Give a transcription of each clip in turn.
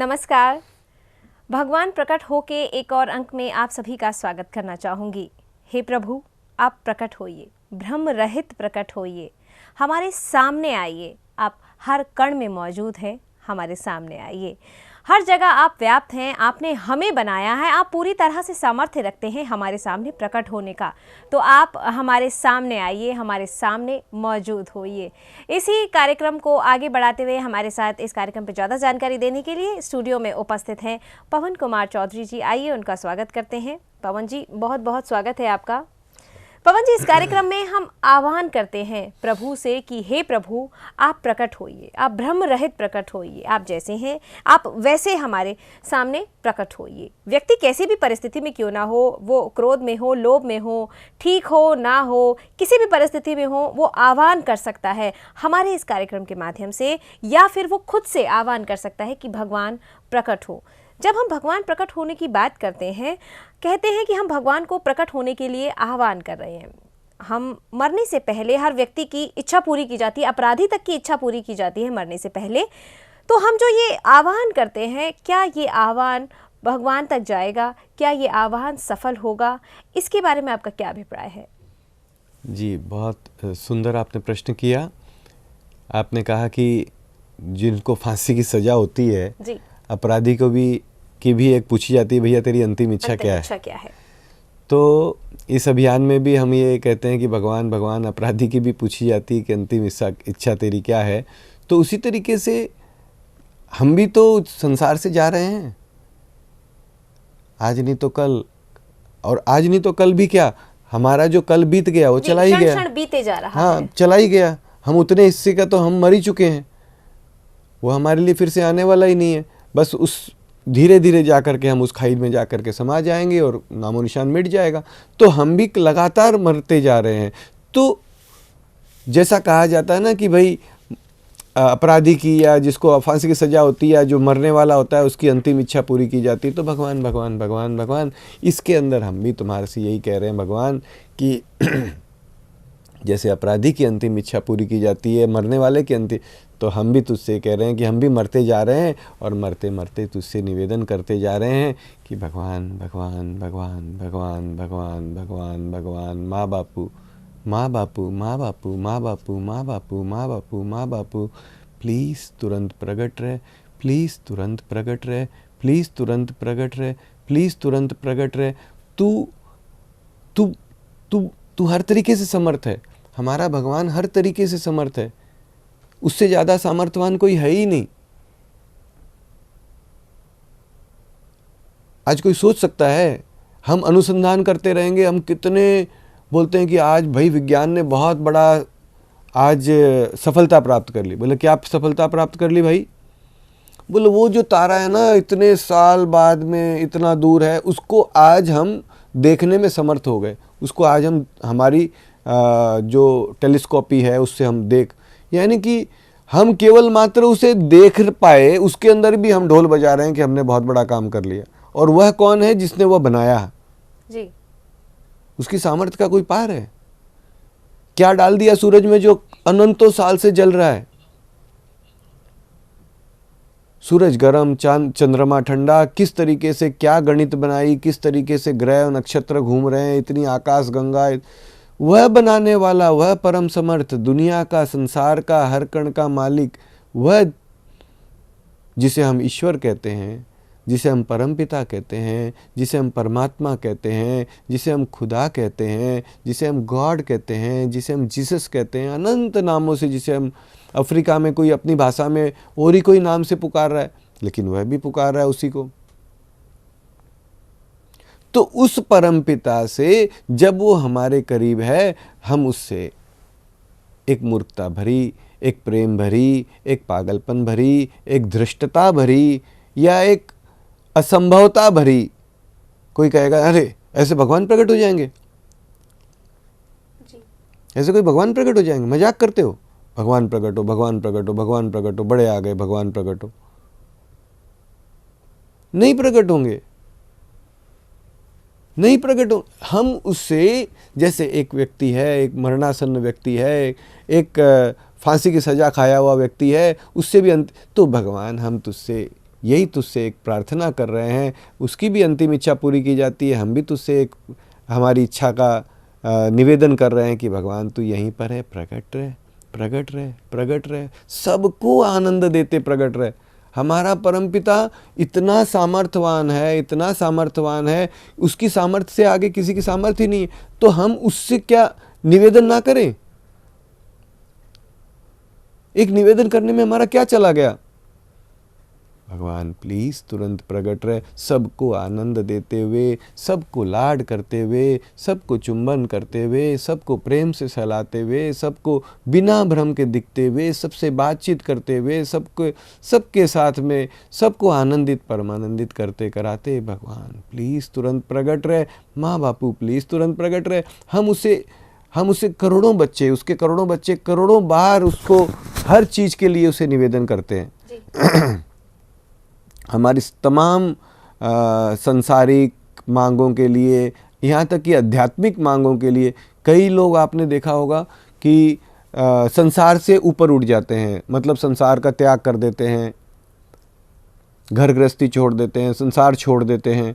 नमस्कार। भगवान प्रकट होके एक और अंक में आप सभी का स्वागत करना चाहूँगी। हे प्रभु, आप प्रकट होइए, भ्रम रहित प्रकट होइए, हमारे सामने आइए। आप हर कण में मौजूद हैं, हमारे सामने आइए। हर जगह आप व्याप्त हैं, आपने हमें बनाया है, आप पूरी तरह से सामर्थ्य रखते हैं हमारे सामने प्रकट होने का। तो आप हमारे सामने आइए, हमारे सामने मौजूद होइए। इसी कार्यक्रम को आगे बढ़ाते हुए हमारे साथ इस कार्यक्रम पर ज़्यादा जानकारी देने के लिए स्टूडियो में उपस्थित हैं पवन कुमार चौधरी जी। आइए उनका स्वागत करते हैं। पवन जी, बहुत बहुत स्वागत है आपका। पवन जी, इस कार्यक्रम में हम आह्वान करते हैं प्रभु से कि हे प्रभु, आप प्रकट होइए, आप भ्रम रहित प्रकट होइए। आप जैसे हैं आप वैसे हमारे सामने प्रकट होइए। व्यक्ति कैसी भी परिस्थिति में क्यों ना हो, वो क्रोध में हो, लोभ में हो, ठीक हो ना हो, किसी भी परिस्थिति में हो, वो आह्वान कर सकता है हमारे इस कार्यक्रम के माध्यम से, या फिर वो खुद से आह्वान कर सकता है कि भगवान प्रकट हो। जब हम भगवान प्रकट होने की बात करते हैं, कहते हैं कि हम भगवान को प्रकट होने के लिए आह्वान कर रहे हैं। हम मरने से पहले हर व्यक्ति की इच्छा पूरी की जाती है, अपराधी तक की इच्छा पूरी की जाती है मरने से पहले। तो हम जो ये आह्वान करते हैं, क्या ये आह्वान भगवान तक जाएगा? क्या ये आह्वान सफल होगा? इसके बारे में आपका क्या अभिप्राय है? जी, बहुत सुंदर आपने प्रश्न किया। आपने कहा कि जिनको फांसी की सज़ा होती है जी, अपराधी को भी एक पूछी जाती है, भैया तेरी अंतिम इच्छा क्या है। तो इस अभियान में भी हम ये कहते हैं कि भगवान भगवान अपराधी की भी पूछी जाती है कि अंतिम इच्छा तेरी क्या है। तो उसी तरीके से हम भी तो संसार से जा रहे हैं, आज नहीं तो कल, और आज नहीं तो कल भी क्या, हमारा जो कल बीत गया वो चला ही गया, बीते जा रहा हाँ है। चला ही गया। हम उतने हिस्से का तो हम मर ही चुके हैं, वो हमारे लिए फिर से आने वाला ही नहीं है। बस उस धीरे धीरे जा कर के हम उस खाई में जा कर के समा जाएंगे और नामो निशान मिट जाएगा। तो हम भी लगातार मरते जा रहे हैं। तो जैसा कहा जाता है ना कि भाई अपराधी की या जिसको फांसी की सज़ा होती है या जो मरने वाला होता है उसकी अंतिम इच्छा पूरी की जाती है। तो भगवान भगवान भगवान भगवान, इसके अंदर हम भी तुम्हारे से यही कह रहे हैं भगवान कि जैसे अपराधी की अंतिम इच्छा पूरी की जाती है, मरने वाले की अंतिम, तो हम भी तुझसे कह रहे हैं कि हम भी मरते जा रहे हैं और मरते मरते तुझसे निवेदन करते जा रहे हैं कि भगवान भगवान भगवान भगवान भगवान भगवान भगवान, माँ बापू माँ बापू माँ बापू माँ बापू माँ बापू माँ बापू माँ बापू, प्लीज़ तुरंत प्रकट रहे, प्लीज़ तुरंत प्रकट रहे, प्लीज़ तुरंत प्रकट रहे, प्लीज़ तुरंत प्रकट रहे। तू तू तू तू हर तरीके से समर्थ है, हमारा भगवान हर तरीके से समर्थ है, उससे ज़्यादा सामर्थ्यवान कोई है ही नहीं। आज कोई सोच सकता है, हम अनुसंधान करते रहेंगे, हम कितने बोलते हैं कि आज भाई विज्ञान ने बहुत बड़ा आज सफलता प्राप्त कर ली। बोले क्या सफलता प्राप्त कर ली भाई? बोले वो जो तारा है ना इतने साल बाद में इतना दूर है, उसको आज हम देखने में समर्थ हो गए, उसको आज हम हमारी जो टेलीस्कोपी है उससे हम यानी कि हम केवल मात्र उसे देख पाए, उसके अंदर भी हम ढोल बजा रहे हैं कि हमने बहुत बड़ा काम कर लिया। और वह कौन है? जिसने वह बनाया है जी। उसकी सामर्थ्य का कोई पार है? क्या डाल दिया सूरज में जो अनंतों साल से जल रहा है? सूरज गर्म, चांद चंद्रमा ठंडा, किस तरीके से क्या गणित बनाई, किस तरीके से ग्रह नक्षत्र घूम रहे हैं, इतनी आकाश गंगा, वह बनाने वाला, वह परम समर्थ, दुनिया का, संसार का, हर कण का मालिक, वह जिसे हम ईश्वर कहते हैं, जिसे हम परमपिता कहते हैं, जिसे हम परमात्मा कहते हैं, जिसे हम खुदा कहते हैं, जिसे हम गॉड कहते हैं, जिसे हम जीसस कहते हैं, अनंत नामों से, जिसे हम अफ्रीका में कोई अपनी भाषा में और ही कोई नाम से पुकार रहा है, लेकिन वह भी पुकार रहा है उसी को। तो उस परमपिता से जब वो हमारे करीब है, हम उससे एक मूर्खता भरी, एक प्रेम भरी, एक पागलपन भरी, एक धृष्टता भरी या एक असंभवता भरी, कोई कहेगा अरे ऐसे भगवान प्रकट हो जाएंगे जी। ऐसे कोई भगवान प्रकट हो जाएंगे, मजाक करते हो, भगवान प्रकट हो, भगवान प्रकट हो, भगवान प्रकट हो, बड़े आ गए, भगवान प्रकट हो। नहीं प्रकट होंगे, नहीं प्रकट हो। हम उससे, जैसे एक व्यक्ति है, एक मरणासन्न व्यक्ति है, एक फांसी की सजा खाया हुआ व्यक्ति है, उससे भी तो भगवान हम तुझसे यही तुझसे एक प्रार्थना कर रहे हैं, उसकी भी अंतिम इच्छा पूरी की जाती है। हम भी तुझसे एक हमारी इच्छा का निवेदन कर रहे हैं कि भगवान तू यहीं पर है, प्रकट रहे, प्रकट रहे, प्रकट रहे, सबको आनंद देते प्रकट रहे। हमारा परमपिता इतना सामर्थ्यवान है, इतना सामर्थ्यवान है, उसकी सामर्थ्य से आगे किसी की सामर्थ्य ही नहीं है। तो हम उससे क्या निवेदन ना करें? एक निवेदन करने में हमारा क्या चला गया? भगवान प्लीज तुरंत प्रकट रहे, सबको आनंद देते हुए, सबको लाड करते हुए, सबको चुंबन करते हुए, सबको प्रेम से सहलाते हुए, सबको बिना भ्रम के दिखते हुए, सबसे बातचीत करते हुए, सबके साथ में सबको आनंदित परमानंदित करते कराते। भगवान प्लीज तुरंत प्रकट रहे, माँ बापू प्लीज तुरंत प्रकट रहे। हम उसे करोड़ों बच्चे, उसके करोड़ों बच्चे करोड़ों बार उसको हर चीज के लिए उसे निवेदन करते हैं। हमारी तमाम संसारिक मांगों के लिए, यहाँ तक कि आध्यात्मिक मांगों के लिए। कई लोग आपने देखा होगा कि संसार से ऊपर उठ जाते हैं, मतलब संसार का त्याग कर देते हैं, घर गृहस्थी छोड़ देते हैं, संसार छोड़ देते हैं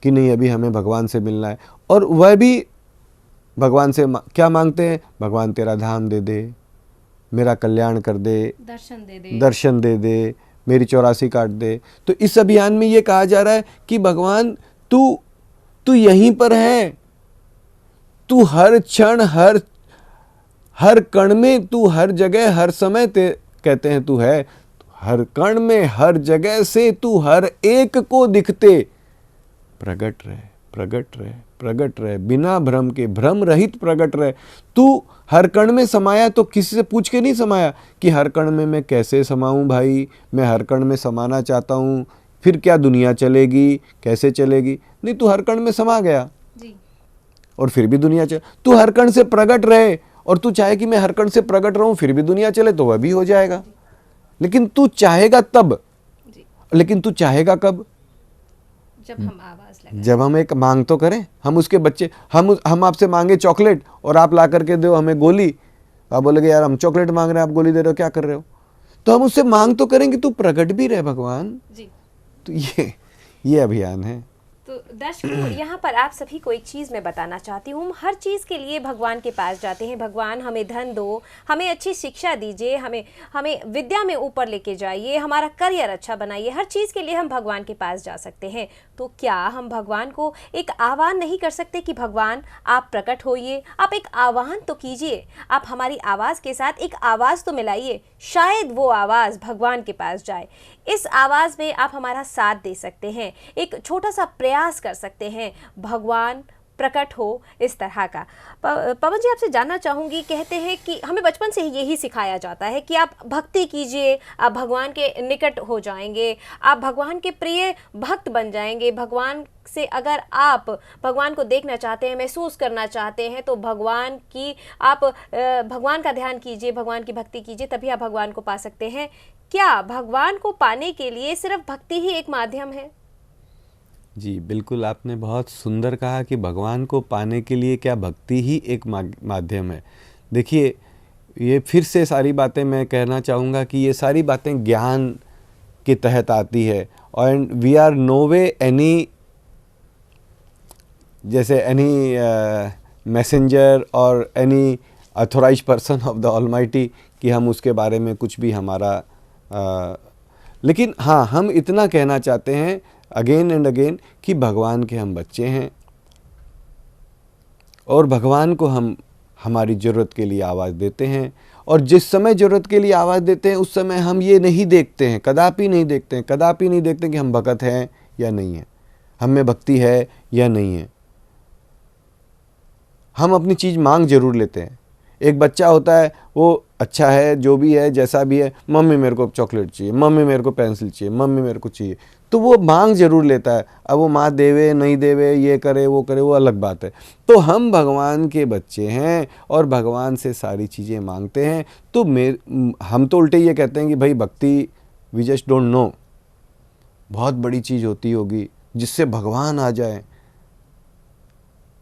कि नहीं अभी हमें भगवान से मिलना है। और वह भी भगवान से क्या मांगते हैं? भगवान तेरा धाम दे दे, मेरा कल्याण कर दे, दर्शन दे दे, मेरी 84 काट दे। तो इस अभियान में ये कहा जा रहा है कि भगवान तू यहीं पर है, तू हर क्षण हर कण में, तू हर जगह हर समय कहते हैं तू है, हर कण में हर जगह से तू हर एक को दिखते प्रकट रहे, प्रकट रहे, प्रकट रहे, बिना भ्रम के, भ्रम रहित प्रकट रहे। तू हर कण में समाया तो किसी से पूछ के नहीं समाया कि हर कण में मैं कैसे समाऊं भाई, मैं हर कण में समाना चाहता हूं, फिर क्या दुनिया चलेगी, कैसे चलेगी? नहीं, तू हर कण में समा गया जी। और फिर भी दुनिया चले। तू हर कण से प्रकट रहे और तू चाहे कि मैं हर कण से प्रकट रहूं फिर भी दुनिया चले, तो वह भी हो जाएगा। लेकिन तू चाहेगा तब जी। लेकिन तू चाहेगा कब? जब हम आवाज लगाएं, जब हम एक मांग तो करें। हम उसके बच्चे, हम आपसे मांगे चॉकलेट और आप ला करके दो हमें गोली। आप बोलेगे यार हम चॉकलेट मांग रहे हैं, आप गोली दे रहे हो, क्या कर रहे हो? तो हम उससे मांग तो करेंगे, तू प्रकट भी रहे भगवान जी। तो ये अभियान है। तो दर्शकों, यहाँ पर आप सभी को एक चीज़ मैं बताना चाहती हूँ। हम हर चीज़ के लिए भगवान के पास जाते हैं, भगवान हमें धन दो, हमें अच्छी शिक्षा दीजिए, हमें विद्या में ऊपर लेके जाइए, हमारा करियर अच्छा बनाइए। हर चीज़ के लिए हम भगवान के पास जा सकते हैं। तो क्या हम भगवान को एक आह्वान नहीं कर सकते कि भगवान आप प्रकट होइए? आप एक आह्वान तो कीजिए, आप हमारी आवाज़ के साथ एक आवाज़ तो मिलाइए, शायद वो आवाज़ भगवान के पास जाए। इस आवाज़ में आप हमारा साथ दे सकते हैं, एक छोटा सा प्रयास कर सकते हैं, भगवान प्रकट हो इस तरह का। पवन जी, आपसे जानना चाहूँगी, कहते हैं कि हमें बचपन से ही यही सिखाया जाता है कि आप भक्ति कीजिए, आप भगवान के निकट हो जाएंगे, आप भगवान के प्रिय भक्त बन जाएंगे। भगवान से अगर आप भगवान को देखना चाहते हैं, महसूस करना चाहते हैं, तो भगवान का ध्यान कीजिए, भगवान की भक्ति कीजिए, तभी आप भगवान को पा सकते हैं। क्या भगवान को पाने के लिए सिर्फ भक्ति ही एक माध्यम है? जी बिल्कुल, आपने बहुत सुंदर कहा कि भगवान को पाने के लिए क्या भक्ति ही एक माध्यम है। देखिए, ये फिर से सारी बातें मैं कहना चाहूँगा कि ये सारी बातें ज्ञान के तहत आती है। और we are no way any, जैसे एनी मैसेंजर और any authorise person of the almighty कि हम उसके बारे में कुछ भी हमारा लेकिन हाँ, हम इतना कहना चाहते हैं अगेन एंड अगेन कि भगवान के हम बच्चे हैं और भगवान को हम हमारी ज़रूरत के लिए आवाज़ देते हैं। और जिस समय ज़रूरत के लिए आवाज़ देते हैं उस समय हम ये नहीं देखते हैं, कदापि नहीं देखते हैं, कदापि नहीं देखते कि हम भगत हैं या नहीं हैं, हम में भक्ति है या नहीं है। हम अपनी चीज़ मांग जरूर लेते हैं। एक बच्चा होता है, वो अच्छा है जो भी है जैसा भी है, मम्मी मेरे को चॉकलेट चाहिए, मम्मी मेरे को पेंसिल चाहिए, मम्मी मेरे को चाहिए, तो वो मांग जरूर लेता है। अब वो माँ देवे नहीं देवे, ये करे वो करे, वो अलग बात है। तो हम भगवान के बच्चे हैं और भगवान से सारी चीज़ें मांगते हैं। तो हम तो उल्टे ये कहते हैं कि भाई भक्ति वी जस्ट डोंट नो, बहुत बड़ी चीज़ होती होगी जिससे भगवान आ जाए,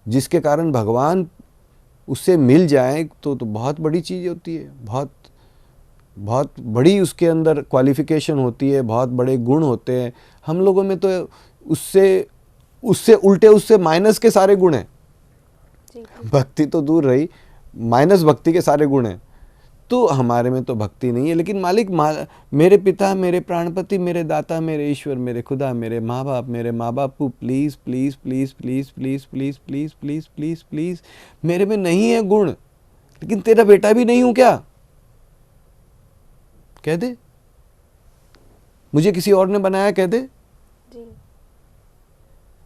जिसके कारण भगवान उससे मिल जाए, तो बहुत बड़ी चीज़ होती है, बहुत बहुत बड़ी उसके अंदर क्वालिफिकेशन होती है, बहुत बड़े गुण होते हैं। हम लोगों में तो उससे उल्टे, उससे माइनस के सारे गुण हैं। भक्ति तो दूर रही, माइनस भक्ति के सारे गुण हैं। तो हमारे में तो भक्ति नहीं है। लेकिन मालिक मेरे पिता, मेरे प्राणपति, मेरे दाता, मेरे ईश्वर, मेरे खुदा, मेरे माँ बाप को please please please please please please please please please please, मेरे में नहीं है गुण, लेकिन तेरा बेटा भी नहीं हूं क्या? कह दे, मुझे किसी और ने बनाया, कह दे।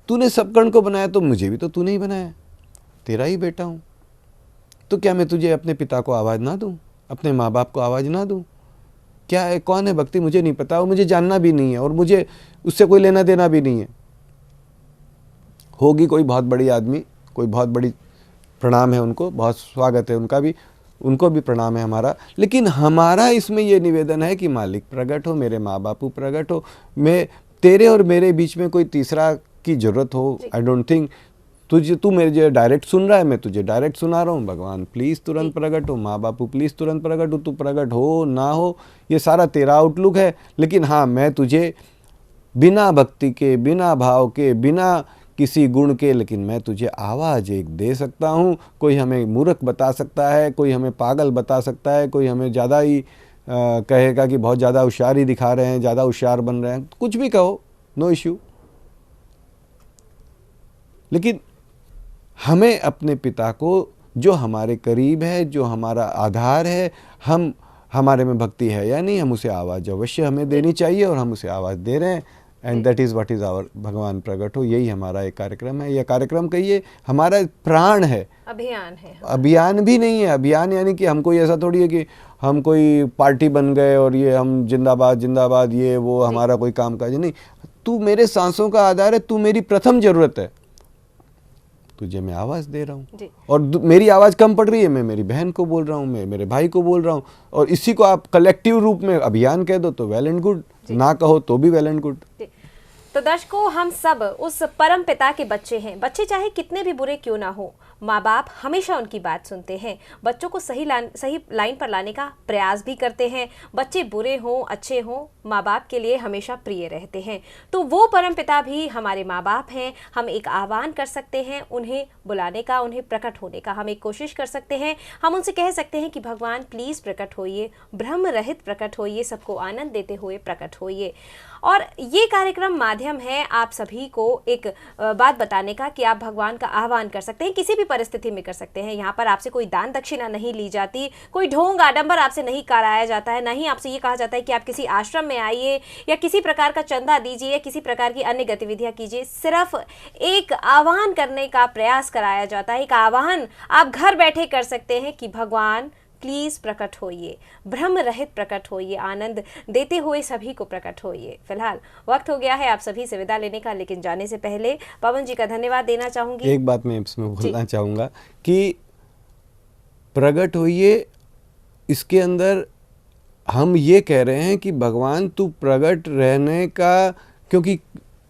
तूने सब कण को बनाया तो मुझे भी तो तूने ही बनाया, तेरा ही बेटा हूं। तो क्या मैं तुझे अपने पिता को आवाज़ ना दूं, अपने माँ बाप को आवाज़ ना दूं? क्या है, कौन है भक्ति, मुझे नहीं पता और मुझे जानना भी नहीं है और मुझे उससे कोई लेना देना भी नहीं है। होगी कोई बहुत बड़ी आदमी, कोई बहुत बड़ी, प्रणाम है उनको, बहुत स्वागत है उनका भी, उनको भी प्रणाम है हमारा। लेकिन हमारा इसमें ये निवेदन है कि मालिक प्रकट हो, मेरे माँ बाप प्रकट हो, मैं तेरे और मेरे बीच में कोई तीसरा की जरूरत हो। आई डोंट थिंक तू मेरे डायरेक्ट सुन रहा है, मैं तुझे डायरेक्ट सुना रहा हूँ। भगवान प्लीज़ तुरंत प्रकट हो, माँ बापू प्लीज़ तुरंत प्रकट हो। तू प्रकट हो ना हो ये सारा तेरा आउटलुक है, लेकिन हाँ, मैं तुझे बिना भक्ति के, बिना भाव के, बिना किसी गुण के, लेकिन मैं तुझे आवाज़ एक दे सकता हूँ। कोई हमें मूर्ख बता सकता है, कोई हमें पागल बता सकता है, कोई हमें ज़्यादा ही कहेगा कि बहुत ज़्यादा होशियारी दिखा रहे हैं, ज़्यादा होशियार बन रहे हैं, कुछ भी कहो, नो इश्यू। लेकिन हमें अपने पिता को, जो हमारे करीब है, जो हमारा आधार है, हमारे में भक्ति है या नहीं, हम उसे आवाज़ अवश्य हमें देनी चाहिए और हम उसे आवाज़ दे रहे हैं। And that is what is our भगवान प्रकट हो। यही हमारा एक कार्यक्रम है। यह कार्यक्रम कहिए हमारा प्राण है, अभियान है। अभियान भी नहीं है। अभियान यानी कि हम कोई ऐसा थोड़ी है कि हम कोई पार्टी बन गए और ये हम जिंदाबाद जिंदाबाद ये वो हमारा कोई काम काज नहीं। तू मेरे सांसों का आधार है, तू मेरी प्रथम जरूरत है, तुझे मैं आवाज़ दे रहा हूँ। और मेरी आवाज़ कम पड़ रही है, मैं मेरी बहन को बोल रहा हूँ, मैं मेरे भाई को बोल रहा हूँ, और इसी को आप कलेक्टिव रूप में अभियान कह दो तो वेल एंड गुड, ना कहो तो भी वेल एंड गुड। तो दर्शकों, हम सब उस परम पिता के बच्चे हैं। बच्चे चाहे कितने भी बुरे क्यों ना हो, माँ बाप हमेशा उनकी बात सुनते हैं, बच्चों को सही लाइन पर लाने का प्रयास भी करते हैं। बच्चे बुरे हों अच्छे हों, माँ बाप के लिए हमेशा प्रिय रहते हैं। तो वो परम पिता भी हमारे माँ बाप हैं। हम एक आह्वान कर सकते हैं उन्हें बुलाने का, उन्हें प्रकट होने का हम एक कोशिश कर सकते हैं। हम उनसे कह सकते हैं कि भगवान प्लीज़ प्रकट होइए, भ्रम रहित प्रकट होइए, सबको आनंद देते हुए प्रकट होइए। और ये कार्यक्रम माध्यम है आप सभी को एक बात बताने का कि आप भगवान का आह्वान कर सकते हैं, किसी भी परिस्थिति में कर सकते हैं। यहाँ पर आपसे कोई दान दक्षिणा नहीं ली जाती, कोई ढोंग आडंबर आपसे नहीं कराया जाता है, नहीं आपसे ये कहा जाता है कि आप किसी आश्रम में आइए या किसी प्रकार का चंदा दीजिए, किसी प्रकार की अन्य गतिविधियां कीजिए। सिर्फ एक आह्वान करने का प्रयास कराया जाता है, एक आह्वान आप घर बैठे कर सकते हैं कि भगवान प्लीज़ प्रकट होइए, भ्रम रहित प्रकट होइए, आनंद देते हुए सभी को प्रकट होइए। फिलहाल वक्त हो गया है आप सभी से विदा लेने का, लेकिन जाने से पहले पवन जी का धन्यवाद देना चाहूंगी। एक बात मैं इसमें बोलना चाहूँगा कि प्रकट होइए, इसके अंदर हम ये कह रहे हैं कि भगवान तू प्रकट रहने का, क्योंकि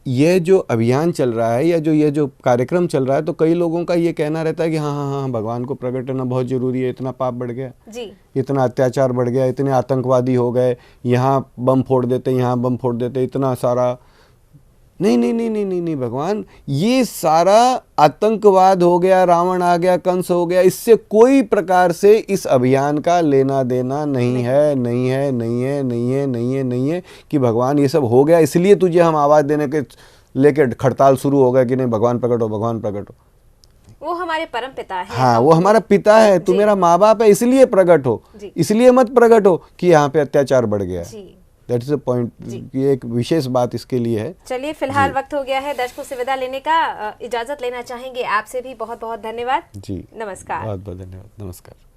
ये जो अभियान चल रहा है या ये जो कार्यक्रम चल रहा है, तो कई लोगों का ये कहना रहता है कि हाँ हाँ हाँ भगवान को प्रकट रहना बहुत ज़रूरी है, इतना पाप बढ़ गया जी, इतना अत्याचार बढ़ गया, इतने आतंकवादी हो गए, यहाँ बम फोड़ देते, यहाँ बम फोड़ देते, इतना सारा। नहीं नहीं नहीं नहीं नहीं नहीं भगवान, ये सारा आतंकवाद हो गया, रावण आ गया, कंस हो गया, इससे कोई प्रकार से इस अभियान का लेना देना नहीं है, नहीं है, नहीं है, नहीं है, नहीं है, नहीं है कि भगवान ये सब हो गया इसलिए तुझे हम आवाज़ देने के लेके खड़ताल शुरू हो गया कि नहीं भगवान प्रकट हो, भगवान प्रकट हो। वो हमारे परम पिता है। हाँ, वो हमारा पिता है, तू मेरा माँ बाप है, इसलिए प्रकट हो, इसलिए मत प्रकट हो कि यहाँ पे अत्याचार बढ़ गया है। दैट इज अ पॉइंट, ये एक विशेष बात इसके लिए है। चलिए फिलहाल वक्त हो गया है दर्शकों से विदा लेने का, इजाजत लेना चाहेंगे आपसे भी। बहुत बहुत धन्यवाद जी, नमस्कार। बहुत बहुत धन्यवाद, नमस्कार।